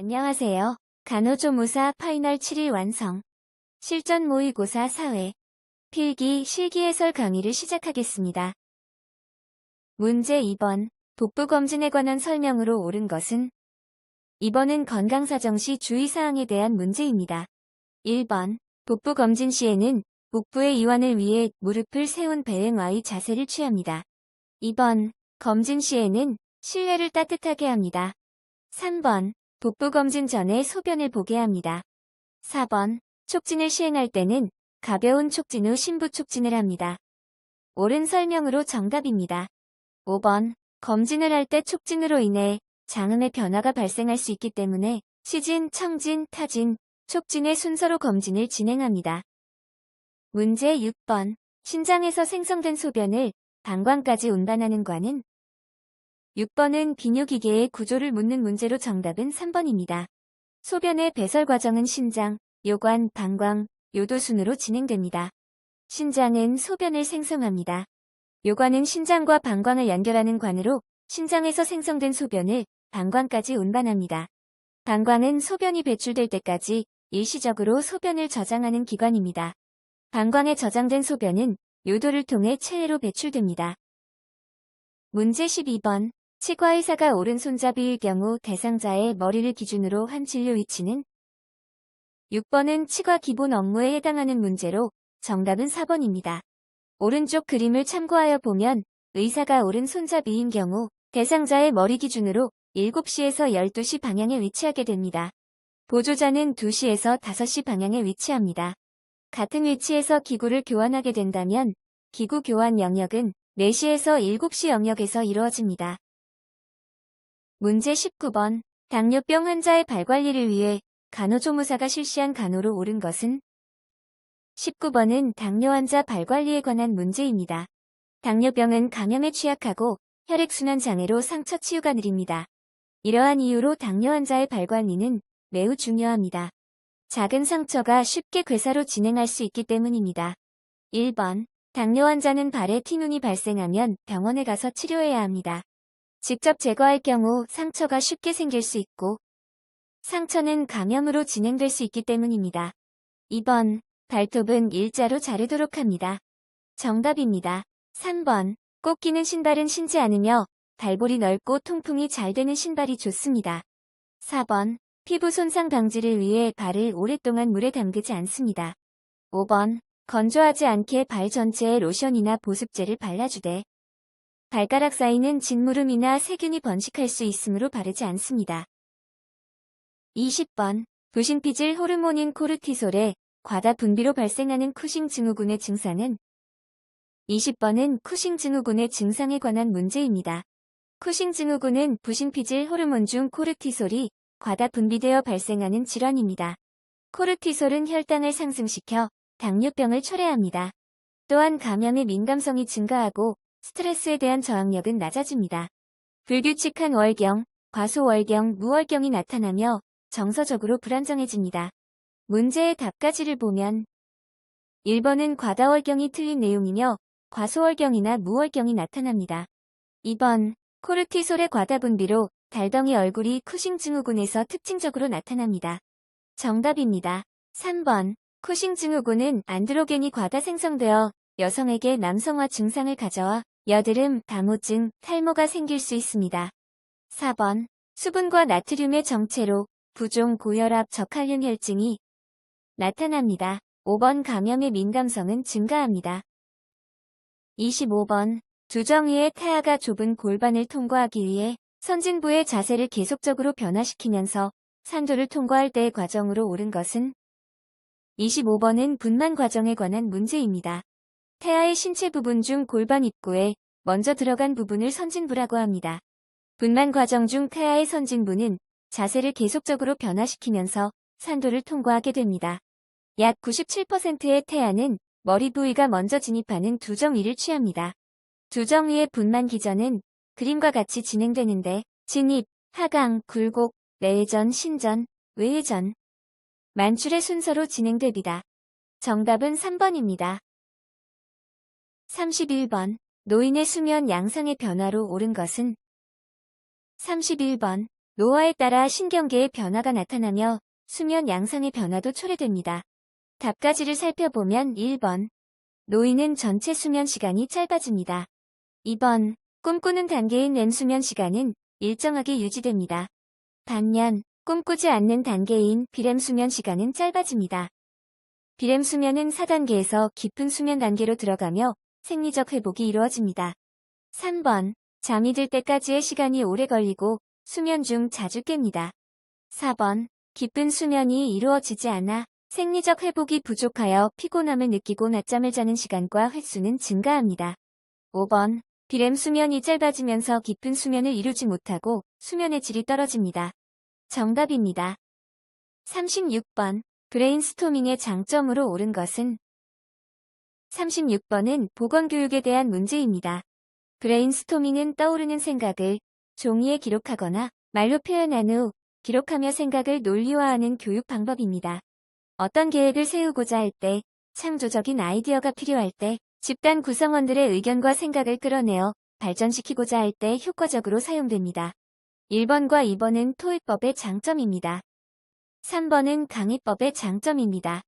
안녕하세요. 간호조무사 파이널 7일 완성. 실전 모의고사 4회. 필기 실기해설 강의를 시작하겠습니다. 문제 2번. 복부검진에 관한 설명으로 옳은 것은? 2번은 건강사정 시 주의사항에 대한 문제입니다. 1번. 복부검진 시에는 복부의 이완을 위해 무릎을 세운 배행와의 자세를 취합니다. 2번. 검진 시에는 실내를 따뜻하게 합니다. 3번. 복부검진 전에 소변을 보게 합니다. 4번. 촉진을 시행할 때는 가벼운 촉진 후 심부 촉진을 합니다. 옳은 설명으로 정답입니다. 5번. 검진을 할 때 촉진으로 인해 장음의 변화가 발생할 수 있기 때문에 시진, 청진, 타진, 촉진의 순서로 검진을 진행합니다. 문제 6번. 신장에서 생성된 소변을 방광까지 운반하는 관은? 6번은 비뇨기계의 구조를 묻는 문제로 정답은 3번입니다. 소변의 배설 과정은 신장, 요관, 방광, 요도순으로 진행됩니다. 신장은 소변을 생성합니다. 요관은 신장과 방광을 연결하는 관으로 신장에서 생성된 소변을 방광까지 운반합니다. 방광은 소변이 배출될 때까지 일시적으로 소변을 저장하는 기관입니다. 방광에 저장된 소변은 요도를 통해 체외로 배출됩니다. 문제 12번. 치과의사가 오른손잡이일 경우 대상자의 머리를 기준으로 한 진료 위치는? 6번은 치과 기본 업무에 해당하는 문제로 정답은 4번입니다. 오른쪽 그림을 참고하여 보면 의사가 오른손잡이인 경우 대상자의 머리 기준으로 7시에서 12시 방향에 위치하게 됩니다. 보조자는 2시에서 5시 방향에 위치합니다. 같은 위치에서 기구를 교환하게 된다면 기구 교환 영역은 4시에서 7시 영역에서 이루어집니다. 문제 19번. 당뇨병 환자의 발관리를 위해 간호조무사가 실시한 간호로 옳은 것은? 19번은 당뇨 환자 발관리에 관한 문제입니다. 당뇨병은 감염에 취약하고 혈액순환 장애로 상처 치유가 느립니다. 이러한 이유로 당뇨 환자의 발관리는 매우 중요합니다. 작은 상처가 쉽게 괴사로 진행할 수 있기 때문입니다. 1번. 당뇨 환자는 발에 티눈이 발생하면 병원에 가서 치료해야 합니다. 직접 제거할 경우 상처가 쉽게 생길 수 있고 상처는 감염으로 진행될 수 있기 때문입니다. 2번. 발톱은 일자로 자르도록 합니다. 정답입니다. 3번. 꼭 끼는 신발은 신지 않으며 발볼이 넓고 통풍이 잘 되는 신발이 좋습니다. 4번. 피부 손상 방지를 위해 발을 오랫동안 물에 담그지 않습니다. 5번. 건조하지 않게 발 전체에 로션이나 보습제를 발라주되 발가락 사이는 진무름이나 세균이 번식할 수 있으므로 바르지 않습니다. 20번. 부신피질 호르몬인 코르티솔의 과다 분비로 발생하는 쿠싱 증후군의 증상은? 20번은 쿠싱 증후군의 증상에 관한 문제입니다. 쿠싱 증후군은 부신피질 호르몬 중 코르티솔이 과다 분비되어 발생하는 질환입니다. 코르티솔은 혈당을 상승시켜 당뇨병을 초래합니다. 또한 감염의 민감성이 증가하고 스트레스에 대한 저항력은 낮아집니다. 불규칙한 월경, 과소월경, 무월경이 나타나며 정서적으로 불안정해집니다. 문제의 답가지를 보면 1번은 과다월경이 틀린 내용이며 과소월경이나 무월경이 나타납니다. 2번, 코르티솔의 과다분비로 달덩이 얼굴이 쿠싱 증후군에서 특징적으로 나타납니다. 정답입니다. 3번, 쿠싱 증후군은 안드로겐이 과다 생성되어 여성에게 남성화 증상을 가져와 여드름, 다모증, 탈모가 생길 수 있습니다. 4번, 수분과 나트륨의 정체로 부종, 고혈압, 저칼륨 혈증이 나타납니다. 5번, 감염의 민감성은 증가합니다. 25번, 두정이의 태아가 좁은 골반을 통과하기 위해 선진부의 자세를 계속적으로 변화시키면서 산도를 통과할 때의 과정으로 옳은 것은? 25번은 분만 과정에 관한 문제입니다. 태아의 신체 부분 중 골반 입구에 먼저 들어간 부분을 선진부라고 합니다. 분만 과정 중 태아의 선진부는 자세를 계속적으로 변화시키면서 산도를 통과하게 됩니다. 약 97%의 태아는 머리 부위가 먼저 진입하는 두정위를 취합니다. 두정위의 분만 기전은 그림과 같이 진행되는데 진입, 하강, 굴곡, 내회전, 신전, 외회전, 만출의 순서로 진행됩니다. 정답은 3번입니다. 31번. 노인의 수면 양상의 변화로 옳은 것은? 31번. 노화에 따라 신경계의 변화가 나타나며 수면 양상의 변화도 초래됩니다. 답가지를 살펴보면 1번. 노인은 전체 수면 시간이 짧아집니다. 2번. 꿈꾸는 단계인 렘 수면 시간은 일정하게 유지됩니다. 반면 꿈꾸지 않는 단계인 비렘 수면 시간은 짧아집니다. 비렘 수면은 4단계에서 깊은 수면 단계로 들어가며 생리적 회복이 이루어집니다. 3번. 잠이 들 때까지의 시간이 오래 걸리고 수면 중 자주 깹니다. 4번. 깊은 수면이 이루어지지 않아 생리적 회복이 부족하여 피곤함을 느끼고 낮잠을 자는 시간과 횟수는 증가합니다. 5번. 비렘 수면이 짧아지면서 깊은 수면을 이루지 못하고 수면의 질이 떨어집니다. 정답입니다. 36번. 브레인스토밍의 장점으로 옳은 것은 36번은 보건교육에 대한 문제입니다. 브레인스토밍은 떠오르는 생각을 종이에 기록하거나 말로 표현한 후 기록하며 생각을 논리화하는 교육 방법입니다. 어떤 계획을 세우고자 할 때, 창조적인 아이디어가 필요할 때, 집단 구성원들의 의견과 생각을 끌어내어 발전시키고자 할 때 효과적으로 사용됩니다. 1번과 2번은 토익법의 장점입니다. 3번은 강의법의 장점입니다.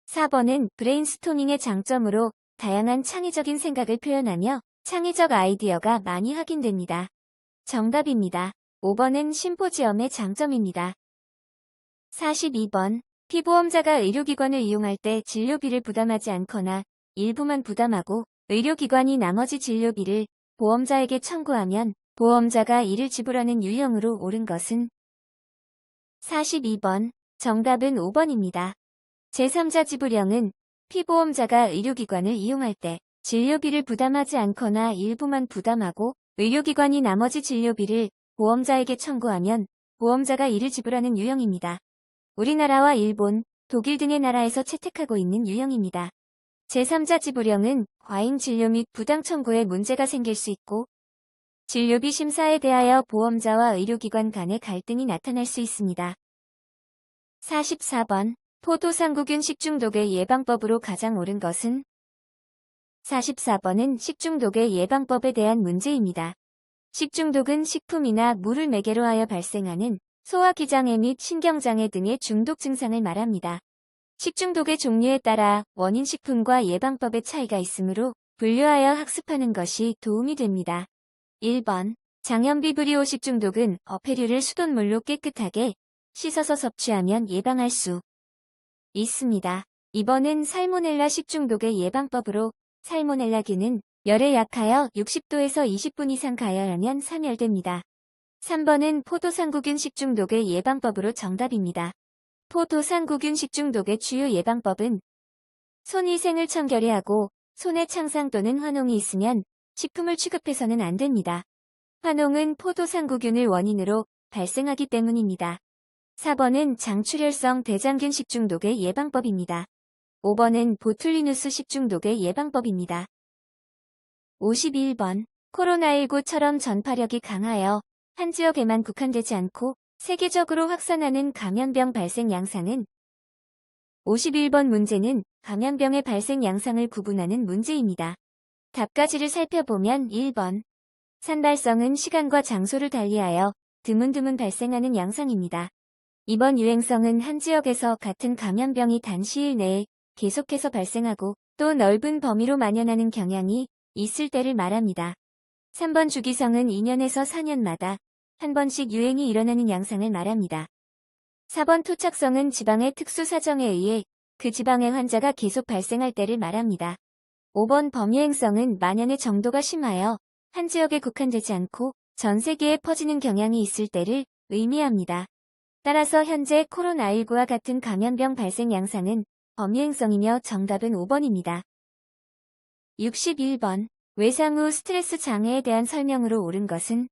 4번은 브레인스토밍의 장점으로 다양한 창의적인 생각을 표현하며 창의적 아이디어가 많이 확인됩니다. 정답입니다. 5번은 심포지엄의 장점입니다. 42번. 피보험자가 의료기관을 이용할 때 진료비를 부담하지 않거나 일부만 부담하고 의료기관이 나머지 진료비를 보험자에게 청구하면 보험자가 이를 지불하는 유형으로 옳은 것은 42번. 정답은 5번입니다. 제3자 지불형은 피보험자가 의료기관을 이용할 때 진료비를 부담하지 않거나 일부만 부담하고 의료기관이 나머지 진료비를 보험자에게 청구하면 보험자가 이를 지불하는 유형입니다. 우리나라와 일본, 독일 등의 나라에서 채택하고 있는 유형입니다. 제3자 지불형은 과잉 진료 및 부당 청구에 문제가 생길 수 있고 진료비 심사에 대하여 보험자와 의료기관 간의 갈등이 나타날 수 있습니다. 44번. 포도상구균 식중독의 예방법으로 가장 옳은 것은 44번은 식중독의 예방법에 대한 문제입니다. 식중독은 식품이나 물을 매개로 하여 발생하는 소화기장애 및 신경장애 등의 중독 증상을 말합니다. 식중독의 종류에 따라 원인 식품과 예방법의 차이가 있으므로 분류하여 학습하는 것이 도움이 됩니다. 1번. 장염비브리오 식중독은 어패류를 수돗물로 깨끗하게 씻어서 섭취하면 예방할 수 있습니다. 2번은 살모넬라 식중독의 예방법으로 살모넬라균은 열에 약하여 60도에서 20분 이상 가열하면 사멸됩니다. 3번은 포도상구균 식중독의 예방법으로 정답입니다. 포도상구균 식중독의 주요 예방법은 손위생을 청결히 하고 손에 창상 또는 화농이 있으면 식품을 취급해서는 안 됩니다. 화농은 포도상구균을 원인으로 발생하기 때문입니다. 4번은 장출혈성 대장균 식중독의 예방법입니다. 5번은 보툴리누스 식중독의 예방법입니다. 51번. 코로나19처럼 전파력이 강하여 한 지역에만 국한되지 않고 세계적으로 확산하는 감염병 발생 양상은 51번 문제는 감염병의 발생 양상을 구분하는 문제입니다. 답가지를 살펴보면 1번. 산발성은 시간과 장소를 달리하여 드문드문 발생하는 양상입니다. 2번 유행성은 한 지역에서 같은 감염병이 단 시일 내에 계속해서 발생하고 또 넓은 범위로 만연하는 경향이 있을 때를 말합니다. 3번 주기성은 2년에서 4년마다 한 번씩 유행이 일어나는 양상을 말합니다. 4번 토착성은 지방의 특수 사정에 의해 그 지방의 환자가 계속 발생할 때를 말합니다. 5번 범유행성은 만연의 정도가 심하여 한 지역에 국한되지 않고 전 세계에 퍼지는 경향이 있을 때를 의미합니다. 따라서 현재 코로나19와 같은 감염병 발생 양상은 범유행성이며 정답은 5번입니다. 61번. 외상 후 스트레스 장애에 대한 설명으로 옳은 것은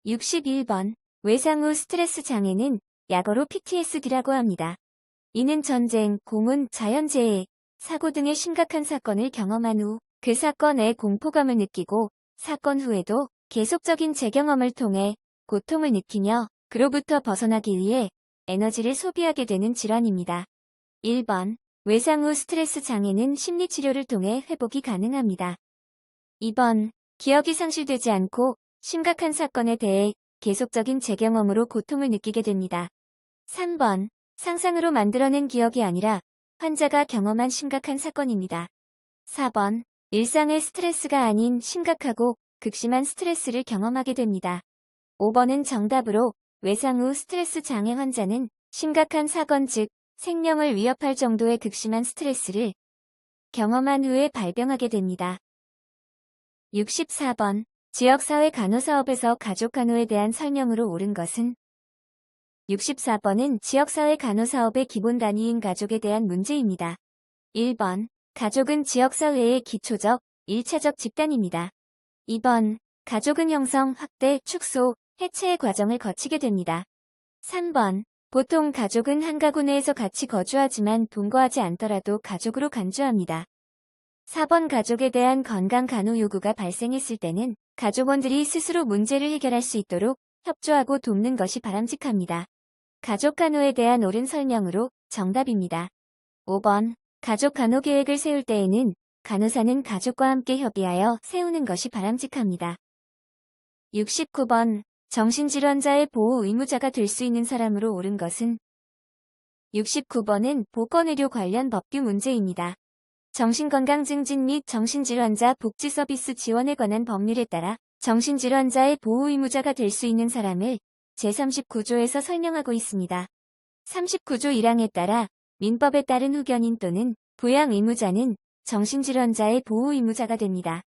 61번. 외상 후 스트레스 장애는 약어로 PTSD라고 합니다. 이는 전쟁, 고문, 자연재해, 사고 등의 심각한 사건을 경험한 후 그 사건에 공포감을 느끼고 사건 후에도 계속적인 재경험을 통해 고통을 느끼며 그로부터 벗어나기 위해 에너지를 소비하게 되는 질환입니다. 1번. 외상 후 스트레스 장애는 심리치료를 통해 회복이 가능합니다. 2번. 기억이 상실되지 않고 심각한 사건에 대해 계속적인 재경험으로 고통을 느끼게 됩니다. 3번. 상상으로 만들어낸 기억이 아니라 환자가 경험한 심각한 사건입니다. 4번. 일상의 스트레스가 아닌 심각하고 극심한 스트레스를 경험하게 됩니다. 5번은 정답으로 외상 후 스트레스 장애 환자는 심각한 사건 즉 생명을 위협할 정도의 극심한 스트레스를 경험한 후에 발병하게 됩니다. 64번. 지역사회 간호사업에서 가족간호에 대한 설명으로 옳은 것은 64번은 지역사회 간호사업의 기본 단위인 가족에 대한 문제입니다. 1번. 가족은 지역사회의 기초적, 1차적 집단입니다. 2번. 가족은 형성, 확대, 축소, 해체의 과정을 거치게 됩니다. 3번. 보통 가족은 한 가구 내에서 같이 거주하지만 동거하지 않더라도 가족으로 간주합니다. 4번. 가족에 대한 건강 간호 요구가 발생했을 때는 가족원들이 스스로 문제를 해결할 수 있도록 협조하고 돕는 것이 바람직합니다. 가족 간호에 대한 옳은 설명으로 정답입니다. 5번. 가족 간호 계획을 세울 때에는 간호사는 가족과 함께 협의하여 세우는 것이 바람직합니다. 69번. 정신질환자의 보호 의무자가 될 수 있는 사람으로 옳은 것은 69번은 보건의료 관련 법규 문제입니다. 정신건강 증진 및 정신질환자 복지 서비스 지원에 관한 법률에 따라 정신질환자의 보호 의무자가 될 수 있는 사람을 제39조에서 설명하고 있습니다. 39조 1항에 따라 민법에 따른 후견인 또는 부양 의무자는 정신질환자의 보호 의무자가 됩니다.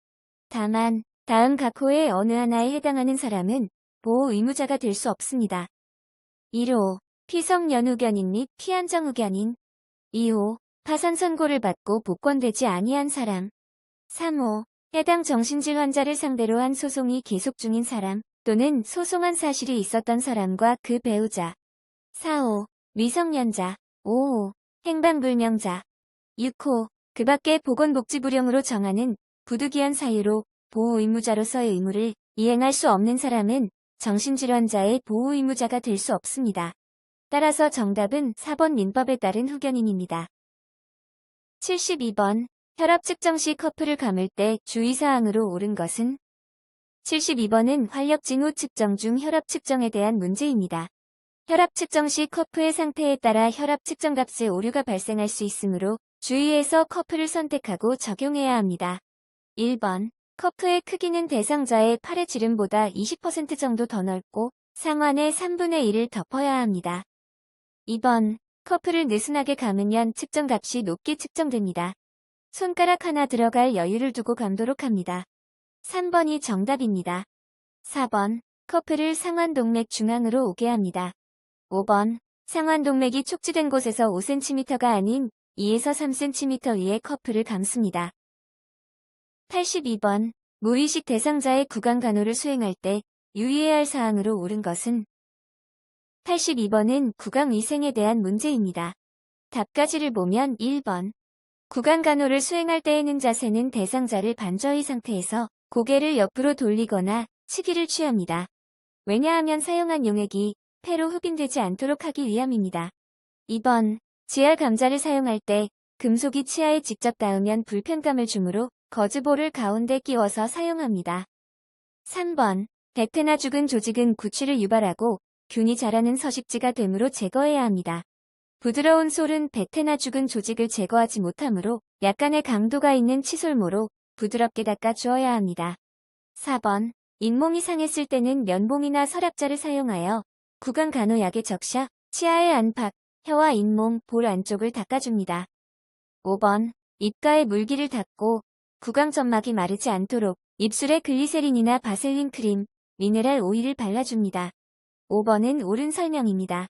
다만 다음 각 호의 어느 하나에 해당하는 사람은 보호 의무자가 될 수 없습니다. 1호. 피성년 후견인 및 피한정 후견인. 2호. 파산 선고를 받고 복권되지 아니한 사람. 3호. 해당 정신질 환자를 상대로 한 소송이 계속 중인 사람 또는 소송한 사실이 있었던 사람과 그 배우자. 4호. 미성년자. 5호. 행방불명자. 6호. 그 밖에 보건복지부령으로 정하는 부득이한 사유로 보호의무자로서의 의무를 이행할 수 없는 사람은 정신질환자의 보호의무자가 될 수 없습니다. 따라서 정답은 4번 민법에 따른 후견인입니다. 72번. 혈압 측정 시 커프를 감을 때 주의사항으로 옳은 것은 72번은 활력 징후 측정 중 혈압 측정에 대한 문제입니다. 혈압 측정 시 커프의 상태에 따라 혈압 측정 값의 오류가 발생할 수 있으므로 주의해서 커프를 선택하고 적용해야 합니다. 1번. 커프의 크기는 대상자의 팔의 지름보다 20% 정도 더 넓고 상완의 3분의 1을 덮어야 합니다. 2번. 커프를 느슨하게 감으면 측정값이 높게 측정됩니다. 손가락 하나 들어갈 여유를 두고 감도록 합니다. 3번이 정답입니다. 4번. 커프를 상완동맥 중앙으로 오게 합니다. 5번. 상완동맥이 촉지된 곳에서 5cm가 아닌 2에서 3cm 위에 커프를 감습니다. 82번. 무의식 대상자의 구강 간호를 수행할 때 유의해야 할 사항으로 옳은 것은 82번은 구강위생에 대한 문제입니다. 답가지를 보면 1번. 구강 간호를 수행할 때에는 자세는 대상자를 반저의 상태에서 고개를 옆으로 돌리거나 치기를 취합니다. 왜냐하면 사용한 용액이 폐로 흡인되지 않도록 하기 위함입니다. 2번. 지하 감자를 사용할 때 금속이 치아에 직접 닿으면 불편감을 주므로 거즈볼을 가운데 끼워서 사용합니다. 3번. 백태나 죽은 조직은 구취를 유발하고 균이 자라는 서식지가 되므로 제거해야 합니다. 부드러운 솔은 백태나 죽은 조직을 제거하지 못하므로 약간의 강도가 있는 치솔모로 부드럽게 닦아 주어야 합니다. 4번. 잇몸이 상했을 때는 면봉이나 서랍자를 사용하여 구강 간호약에 적셔 치아의 안팎, 혀와 잇몸, 볼 안쪽을 닦아줍니다. 5번. 입가에 물기를 닦고 구강 점막이 마르지 않도록 입술에 글리세린이나 바셀린 크림, 미네랄 오일을 발라줍니다. 5번은 옳은 설명입니다.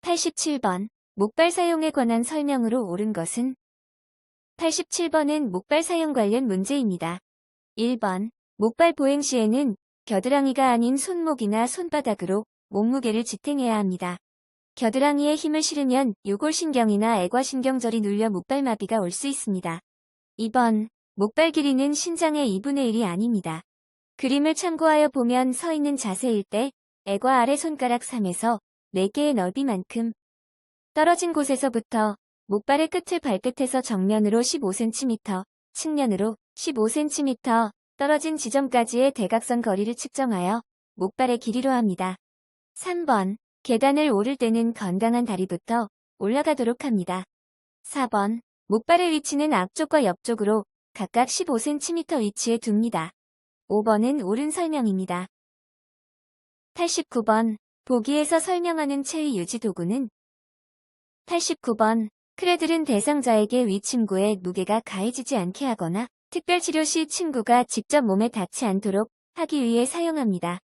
87번. 목발 사용에 관한 설명으로 옳은 것은 87번은 목발 사용 관련 문제입니다. 1번. 목발 보행 시에는 겨드랑이가 아닌 손목이나 손바닥으로 몸무게를 지탱해야 합니다. 겨드랑이에 힘을 실으면 요골신경이나 애과신경절이 눌려 목발마비가 올 수 있습니다. 2번. 목발 길이는 신장의 2분의 1이 아닙니다. 그림을 참고하여 보면 서 있는 자세일 때 애과 아래 손가락 3에서 4개의 넓이만큼 떨어진 곳에서부터 목발의 끝을 발끝에서 정면으로 15cm, 측면으로 15cm 떨어진 지점까지의 대각선 거리를 측정하여 목발의 길이로 합니다. 3번. 계단을 오를 때는 건강한 다리부터 올라가도록 합니다. 4번. 목발의 위치는 앞쪽과 옆쪽으로 각각 15cm 위치에 둡니다. 5번은 옳은 설명입니다. 89번. 보기에서 설명하는 체위 유지 도구는 89번. 크레들은 대상자에게 위 침구에 무게가 가해지지 않게 하거나 특별치료 시 침구가 직접 몸에 닿지 않도록 하기 위해 사용합니다.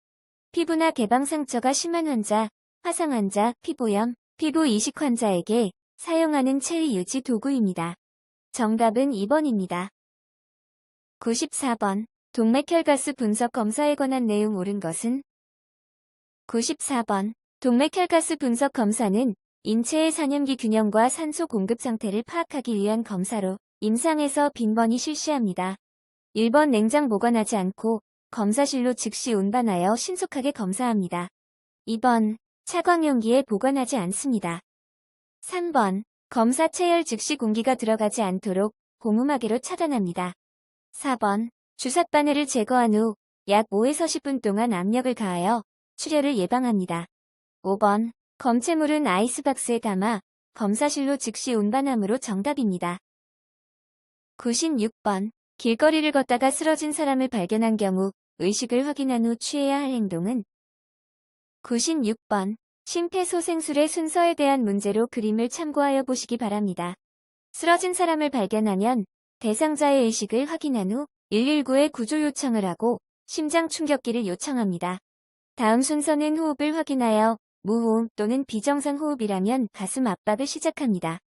피부나 개방 상처가 심한 환자, 화상 환자, 피부염, 피부 이식 환자에게 사용하는 체위 유지 도구입니다. 정답은 2번입니다. 94번. 동맥혈가스 분석 검사에 관한 내용 옳은 것은 94번. 동맥혈가스 분석 검사는 인체의 산염기 균형과 산소 공급 상태를 파악하기 위한 검사로 임상에서 빈번히 실시합니다. 1번. 냉장 보관하지 않고 검사실로 즉시 운반하여 신속하게 검사합니다. 2번. 차광 용기에 보관하지 않습니다. 3번. 검사 체열 즉시 공기가 들어가지 않도록 고무마개로 차단합니다. 4번. 주삿 바늘을 제거한 후 약 5에서 10분 동안 압력을 가하여 출혈을 예방합니다. 5번. 검체물은 아이스박스에 담아 검사실로 즉시 운반함으로 정답입니다. 96번. 길거리를 걷다가 쓰러진 사람을 발견한 경우 의식을 확인한 후 취해야 할 행동은 96번. 심폐소생술의 순서에 대한 문제로 그림을 참고하여 보시기 바랍니다. 쓰러진 사람을 발견하면 대상자의 의식을 확인한 후 119에 구조 요청을 하고 심장 충격기를 요청합니다. 다음 순서는 호흡을 확인하여 무호흡 또는 비정상 호흡이라면 가슴 압박을 시작합니다.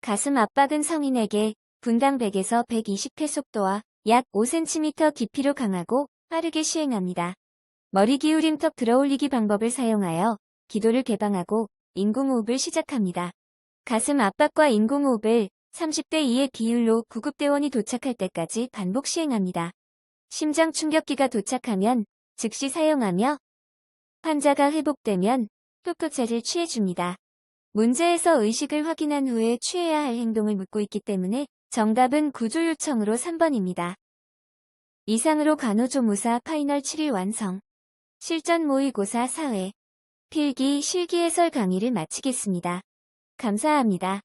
가슴 압박은 성인에게 분당 100에서 120회 속도와 약 5cm 깊이로 강하고 빠르게 시행합니다. 머리 기울임 턱 들어올리기 방법을 사용하여 기도를 개방하고 인공호흡을 시작합니다. 가슴 압박과 인공호흡을 30대 2의 비율로 구급대원이 도착할 때까지 반복 시행합니다. 심장 충격기가 도착하면 즉시 사용하며 환자가 회복되면 흡급제를 취해줍니다. 문제에서 의식을 확인한 후에 취해야 할 행동을 묻고 있기 때문에 정답은 구조 요청으로 3번입니다. 이상으로 간호조무사 파이널 7일 완성. 실전 모의고사 4회 필기 실기 해설 강의를 마치겠습니다. 감사합니다.